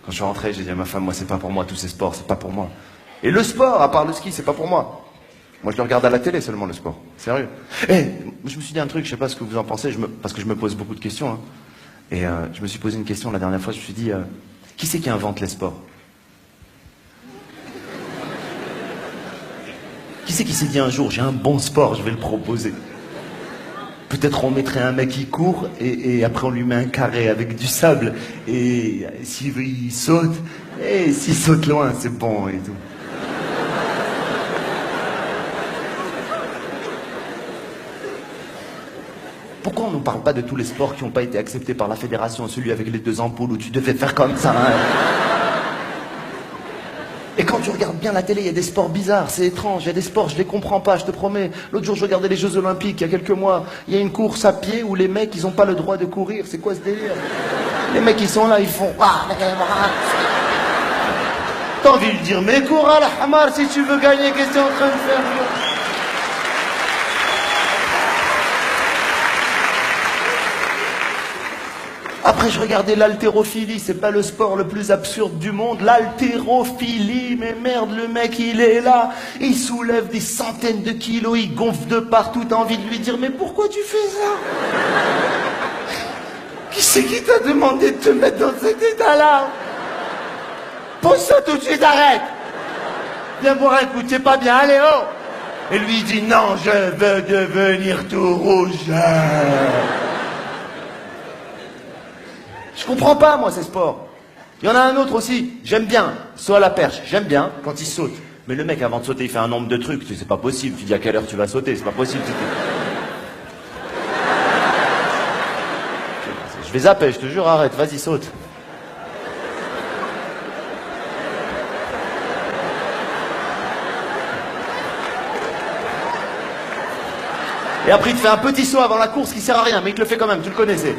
Quand je suis rentré, j'ai dit à ma femme, moi c'est pas pour moi, tous ces sports, c'est pas pour moi. Et le sport, à part le ski, c'est pas pour moi. Moi je le regarde à la télé seulement, le sport. Sérieux. Eh, je me suis dit un truc, je sais pas ce que vous en pensez, parce que je me pose beaucoup de questions. Hein. Et je me suis posé une question la dernière fois, je me suis dit, qui c'est qui invente les sports? Qui c'est qui s'est dit un jour, j'ai un bon sport, je vais le proposer? Peut-être on mettrait un mec qui court et après on lui met un carré avec du sable et s'il saute, et s'il saute loin, c'est bon et tout. Pourquoi on ne parle pas de tous les sports qui n'ont pas été acceptés par la fédération, celui avec les 2 ampoules où tu devais faire comme ça, hein? Et quand tu regardes bien la télé, il y a des sports bizarres, c'est étrange, il y a des sports, je les comprends pas, je te promets. L'autre jour, je regardais les Jeux Olympiques, il y a quelques mois, il y a une course à pied où les mecs, ils ont pas le droit de courir, c'est quoi ce délire? Les mecs, ils sont là, ils font... T'as envie de dire, mais cours à la hamar si tu veux gagner, qu'est-ce que t'es en train de faire? Après, je regardais l'haltérophilie, c'est pas le sport le plus absurde du monde. L'haltérophilie, mais merde, le mec, il est là, il soulève des centaines de kilos, il gonfle de partout, t'as envie de lui dire, mais pourquoi tu fais ça? Qui c'est qui t'a demandé de te mettre dans cet état-là? Pose ça tout de suite, arrête! Viens boire un coup, t'es pas bien, allez, oh! Et lui, il dit, non, je veux devenir tout rouge. Je comprends pas, moi, ces sports. Il y en a un autre aussi, j'aime bien, saut à la perche, j'aime bien quand il saute. Mais le mec, avant de sauter, il fait un nombre de trucs, c'est pas possible, tu dis à quelle heure tu vas sauter, c'est pas possible. Je vais zapper, je te jure, arrête, vas-y, saute. Et après, il te fait un petit saut avant la course qui sert à rien, mais il te le fait quand même, tu le connaissais.